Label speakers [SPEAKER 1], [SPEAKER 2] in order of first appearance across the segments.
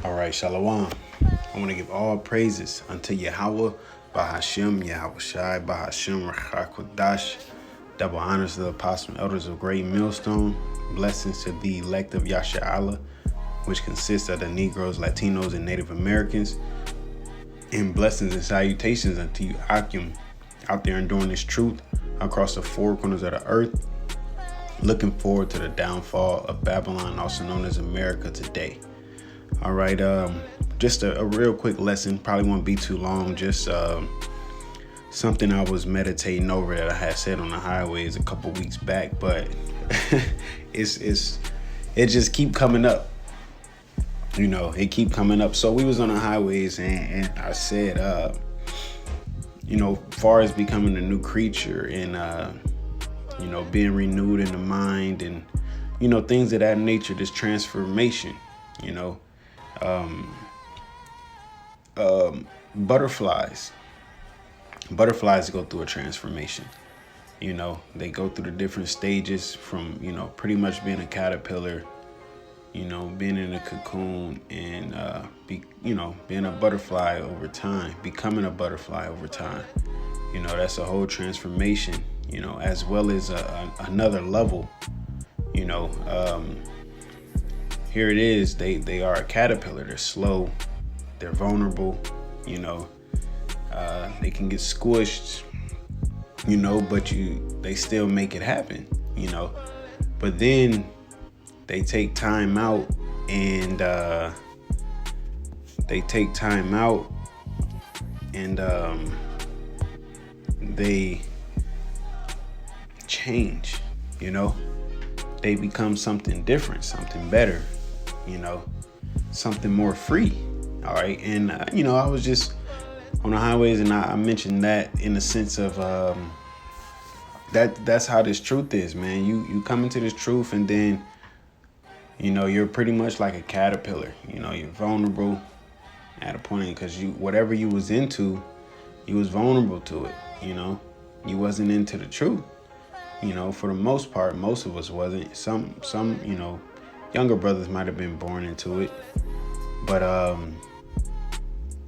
[SPEAKER 1] All right, Shalom. I want to give all praises unto Yahawah, BAHASHAM, YAHAWASHI, BAHASHAM, QADASH. Double honors to the apostles and elders of Great Millstone. Blessings to the elect of Yasha'Allah, which consists of the Negroes, Latinos, and Native Americans. And blessings and salutations unto you, Akim, out there enduring this truth across the four corners of the earth. Looking forward to the downfall of Babylon, also known as America, today. All right, just a real quick lesson. Probably won't be too long. Just something I was meditating over that I had said on the highways a couple weeks back, but it just keep coming up. You know, it keep coming up. So we was on the highways, and I said, far as becoming a new creature and being renewed in the mind and things of that nature. This transformation. Butterflies go through a transformation. They go through the different stages from, pretty much being a caterpillar, being in a cocoon and, being a butterfly over time, becoming a butterfly over time. That's a whole transformation, as well as another level, here it is. They are a caterpillar. They're slow. They're vulnerable. They can get squished. But they still make it happen. But then they take time out and they change. They become something different, something better. Something more free. All right. And, I was just on the highways and I mentioned that in the sense of that's how this truth is, man. You come into this truth and then, you're pretty much like a caterpillar. You're vulnerable at a point because whatever you was into, you was vulnerable to it. You wasn't into the truth. For the most part, most of us wasn't. Some younger brothers might have been born into it, but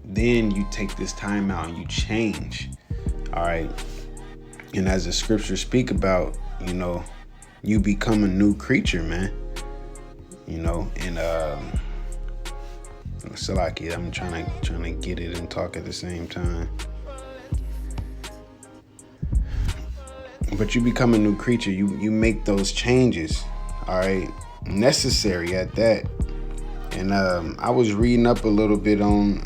[SPEAKER 1] then you take this time out and you change. All right. And as the scriptures speak about, you become a new creature, man. And Salaki, I'm trying to get it and talk at the same time. But you become a new creature. You make those changes. All right. Necessary at that. And I was reading up a little bit on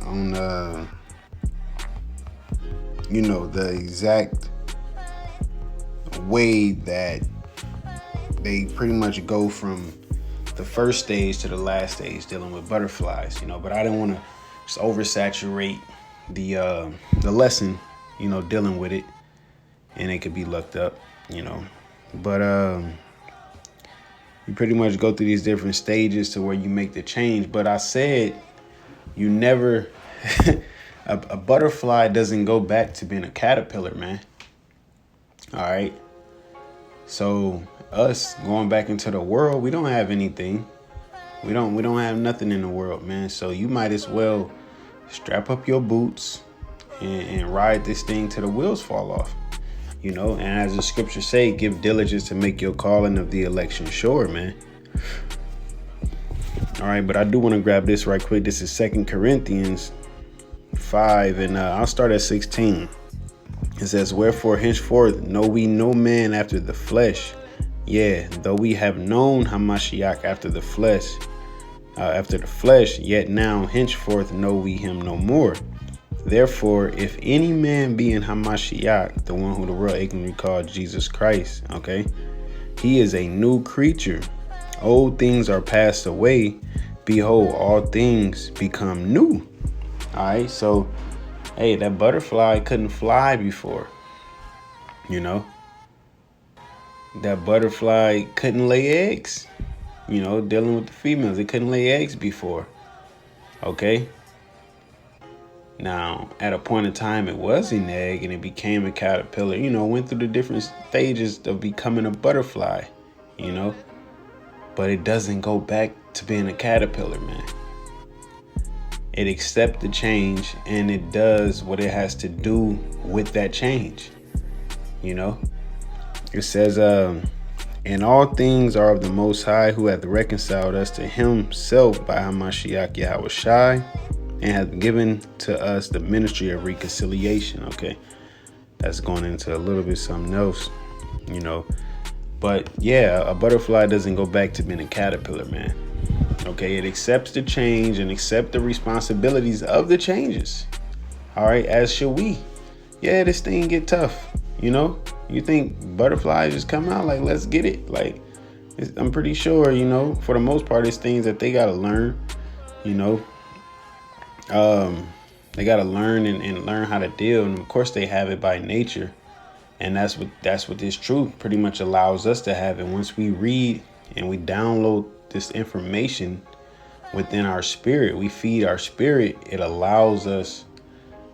[SPEAKER 1] the exact way that they pretty much go from the first stage to the last stage dealing with butterflies, but I didn't want to just oversaturate the lesson, dealing with it, and it could be looked up, but you pretty much go through these different stages to where you make the change. But I said you never a butterfly doesn't go back to being a caterpillar, man. All right. So us going back into the world, we don't have anything. We don't have nothing in the world, man. So you might as well strap up your boots and ride this thing till the wheels fall off. And as the scriptures say, give diligence to make your calling of the election sure, man. All right, but I do want to grab this right quick. This is 2 Corinthians 5, and I'll start at 16. It says, wherefore henceforth know we no man after the flesh. Yeah, though we have known Hamashiach after the flesh, yet now henceforth know we him no more. Therefore, if any man be in Hamashiach, the one who the world ignorantly called Jesus Christ, okay, he is a new creature. Old things are passed away. Behold, all things become new. All right. So, hey, that butterfly couldn't fly before. That butterfly couldn't lay eggs. Dealing with the females, it couldn't lay eggs before. Okay. Now, at a point in time, it was an egg and it became a caterpillar, went through the different stages of becoming a butterfly, but it doesn't go back to being a caterpillar, man. it accepts the change, and it does what it has to do with that change. You know, it says, and all things are of the Most High, who hath reconciled us to himself by Hamashiach YAHAWASHI, and hath given to us the ministry of reconciliation. Okay, that's going into a little bit something else, you know. But yeah, a butterfly doesn't go back to being a caterpillar, man. Okay, it accepts the change and accepts the responsibilities of the changes. All right, as should we. Yeah, this thing get tough, you know. You think butterflies just come out like, let's get it? Like, I'm pretty sure, you know, for the most part, it's things that they got to learn, you know. They got to learn and learn how to deal. And of course, they have it by nature. And that's what this truth pretty much allows us to have. And once we read and we download this information within our spirit, we feed our spirit, it allows us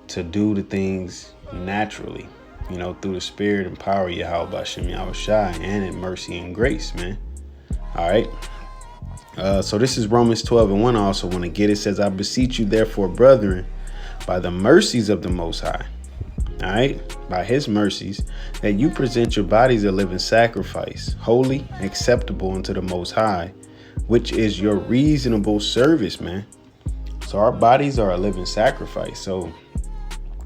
[SPEAKER 1] to do the things naturally, you know, through the spirit and power of Yahweh BAHASHAM YAHAWASHI, and in mercy and grace, man. All right. So this is Romans 12:1. I also want to get it. Says, I beseech you, therefore, brethren, by the mercies of the Most High, all right, by his mercies, that you present your bodies a living sacrifice, holy, acceptable unto the Most High, which is your reasonable service, man. So our bodies are a living sacrifice. So,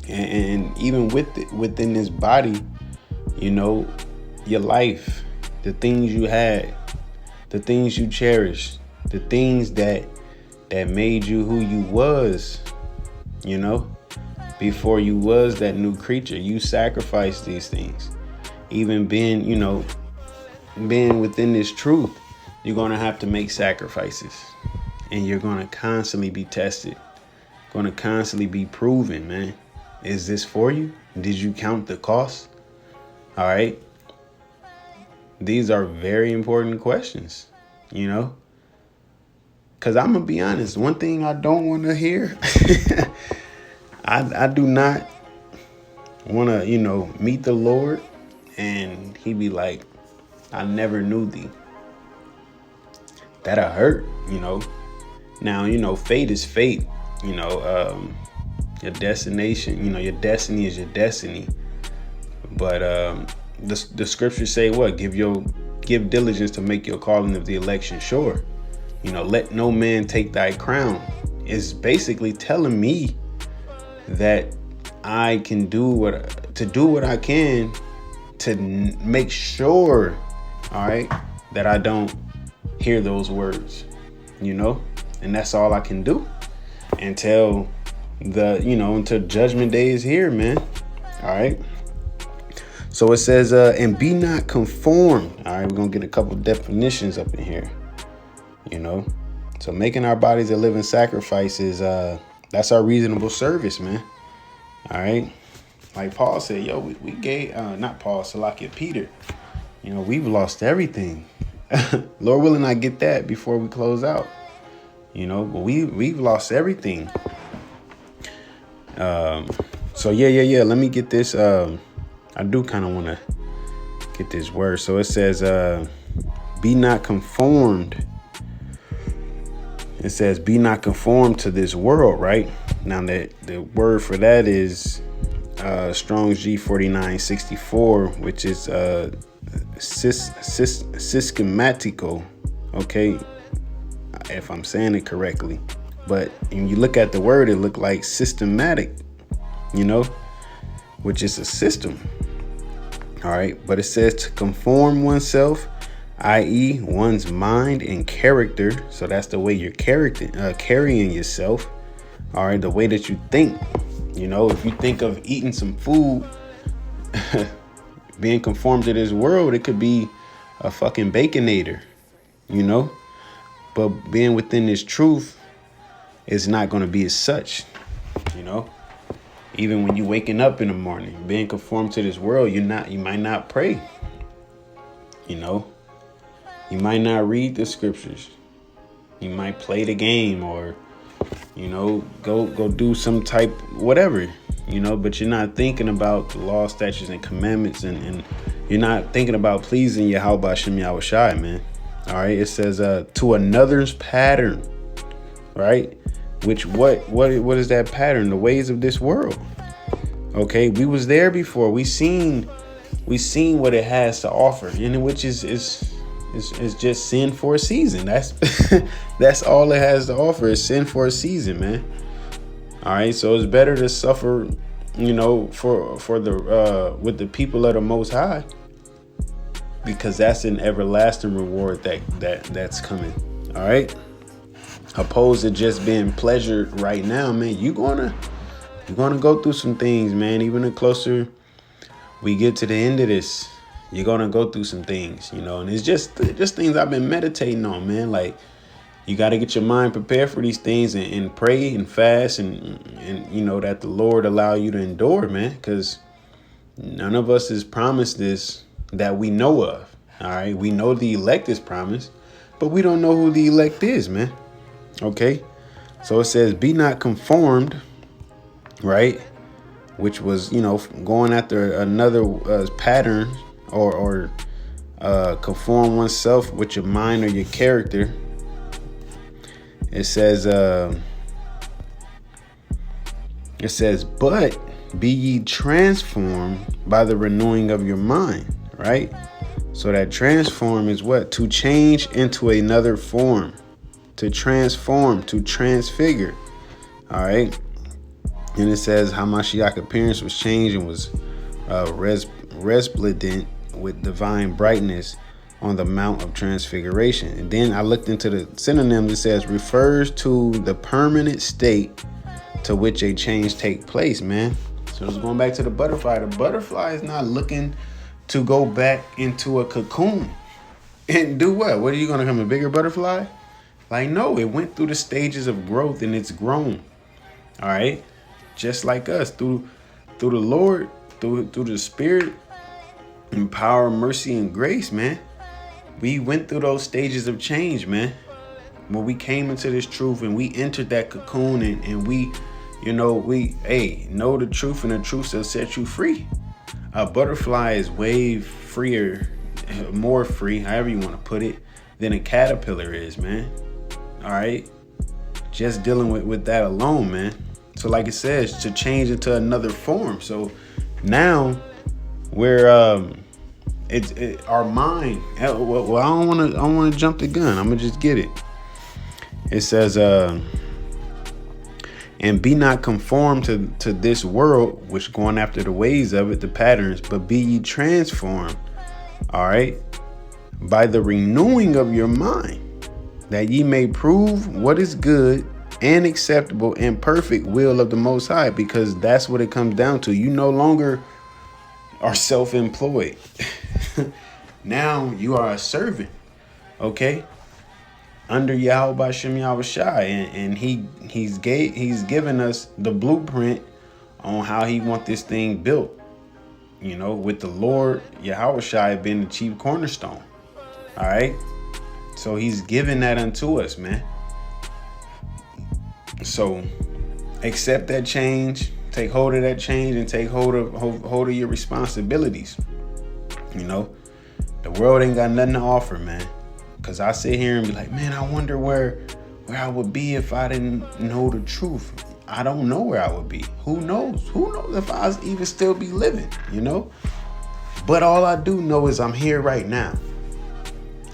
[SPEAKER 1] and even within this body, you know, your life, the things you had, the things you cherished, the things that made you who you was, you know, before you was that new creature, you sacrificed these things. Even being, you know, being within this truth, you're going to have to make sacrifices, and you're going to constantly be tested, going to constantly be proven, man. Is this for you? Did you count the cost? All right. These are very important questions, you know, because I'm going to be honest. One thing I don't want to hear, I do not want to, you know, meet the Lord and he be like, I never knew thee. That'll hurt, you know. Now, you know, fate is fate, you know, your destination, you know, your destiny is your destiny. But the scriptures say what? Give diligence to make your calling of the election sure. You know, let no man take thy crown. Is basically telling me that I can do what I can to make sure, all right, that I don't hear those words, you know, and that's all I can do until until judgment day is here, man. All right. So it says, and be not conformed. All right, we're gonna get a couple definitions up in here, you know. So making our bodies a living sacrifice is that's our reasonable service, man. All right. Like Paul said, yo, we gave not Paul, Salakia, Peter. You know, we've lost everything. Lord willing, I get that before we close out. You know, but we've lost everything. So yeah. Let me get this. I do kind of want to get this word. So it says, be not conformed. It says, be not conformed to this world, right? Now that the word for that is Strong's G4964, which is systematical. Okay, if I'm saying it correctly. But when you look at the word, it looked like systematic, you know, which is a system. All right. But it says to conform oneself, i.e. one's mind and character. So that's the way you're carrying yourself. All right. The way that you think, you know, if you think of eating some food, being conformed to this world, it could be a fucking baconator, you know, but being within this truth is not going to be as such, you know. Even when you're waking up in the morning, being conformed to this world, you might not pray, you know. You might not read the scriptures. You might play the game, or, you know, go do some type, whatever, you know, but you're not thinking about the law, statutes, and commandments, and you're not thinking about pleasing Yahweh BAHASHAM YAHAWASHI, man. All right. It says to another's pattern, right? which what is that pattern? The ways of this world. Okay, we was there before. We seen what it has to offer, and which is just sin for a season. That's all it has to offer is sin for a season, man. All right, so it's better to suffer, for the with the people of the Most High, because that's an everlasting reward that's coming. All right, opposed to just being pleasured right now, man. You're gonna go through some things, man. Even the closer we get to the end of this, you're gonna go through some things, and it's just things I've been meditating on, man. Like, you got to get your mind prepared for these things and pray and fast and that the Lord allow you to endure, man, because none of us is promised this that we know of. All right, we know the elect is promised, but we don't know who the elect is, man. Okay, so it says, be not conformed, right? Which was, going after another pattern or conform oneself with your mind or your character. It says, but be ye transformed by the renewing of your mind, right? So that transform is what? To change into another form, to transform, to transfigure. All right. And it says how Mashiach appearance was changed and was resplendent with divine brightness on the Mount of Transfiguration. And then I looked into the synonyms. It says refers to the permanent state to which a change take place, man. So it's going back to the butterfly. The butterfly is not looking to go back into a cocoon and do what? What, are you going to become a bigger butterfly? Like, no, it went through the stages of growth and it's grown. All right. Just like us, through the Lord, through the Spirit and power, mercy, and grace, man. We went through those stages of change, man. When we came into this truth and we entered that cocoon and we know the truth, and the truth shall set you free. A butterfly is way freer, more free, however you want to put it, than a caterpillar is, man. All right. Just dealing with that alone, man. So like it says, to change into another form. So now we're our mind. Well, I don't want to jump the gun. I'm gonna just get it. It says, and be not conformed to this world, which going after the ways of it, the patterns, but be ye transformed. All right, by the renewing of your mind, that ye may prove what is good and acceptable and perfect will of the Most High, because that's what it comes down to. You no longer are self-employed. Now you are a servant, okay, under BAHASHAM YAHAWASHI, and he's given us the blueprint on how he want this thing built, with the Lord YAHAWASHI being the chief cornerstone. All right, so he's given that unto us, man. So accept that change, take hold of that change, and take hold of your responsibilities. The world ain't got nothing to offer, man. Cause I sit here and be like, man, I wonder where I would be if I didn't know the truth. I don't know where I would be. Who knows? Who knows if I even still be living, But all I do know is I'm here right now.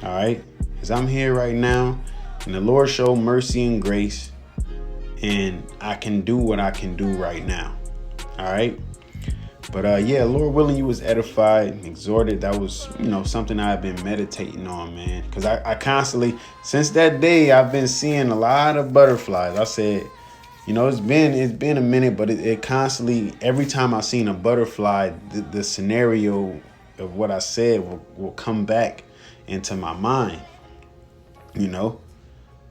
[SPEAKER 1] All right, is I'm here right now, and the Lord showed mercy and grace, and I can do what I can do right now. All right. But Lord willing, you was edified, exhorted. That was, something I've been meditating on, man. Because I constantly, since that day, I've been seeing a lot of butterflies. I said, it's been a minute, but it constantly, every time I seen a butterfly, the scenario of what I said will come back into my mind,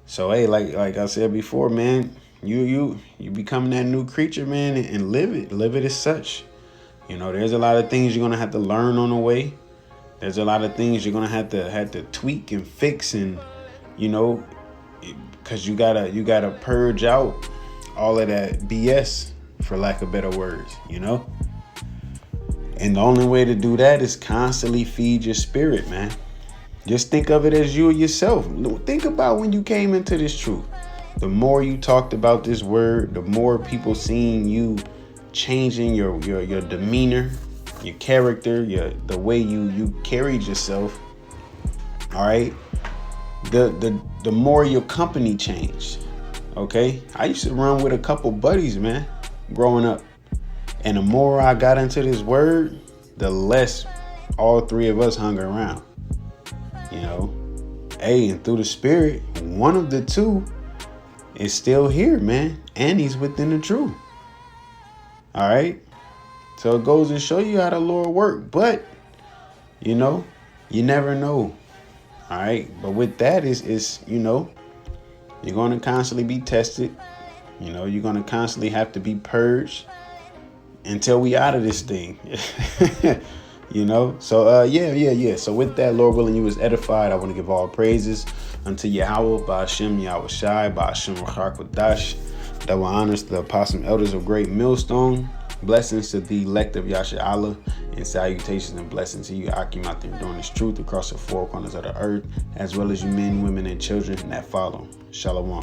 [SPEAKER 1] So, hey, like I said before, man, you become that new creature, man, and live it as such. There's a lot of things you're going to have to learn on the way. There's a lot of things you're going to have to tweak and fix, and, because you gotta purge out all of that BS, for lack of better words, And the only way to do that is constantly feed your spirit, man. Just think of it as you yourself. Think about when you came into this truth. The more you talked about this word, the more people seeing you changing your demeanor, your character, the way you carried yourself. All right. The more your company changed. Okay. I used to run with a couple buddies, man, growing up. And the more I got into this word, the less all three of us hung around. You know, hey, and through the spirit, one of the two is still here, man. And he's within the truth. All right. So it goes to show you how the Lord work. But, you know, you never know. All right. But with that is, you know, you're going to constantly be tested. You know, you're going to constantly have to be purged until we out of this thing. You know, so yeah. So with that, Lord willing, you was edified. I want to give all praises unto Yahawah, BAHASHAM, YAHAWASHI, BAHASHAM, QADASH. Double honors to the apostle elders of Great Millstone. Blessings to the elect of Yasha Allah, and salutations and blessings to you, Akim, out there doing this truth across the four corners of the earth, as well as you men, women, and children that follow. Shalom.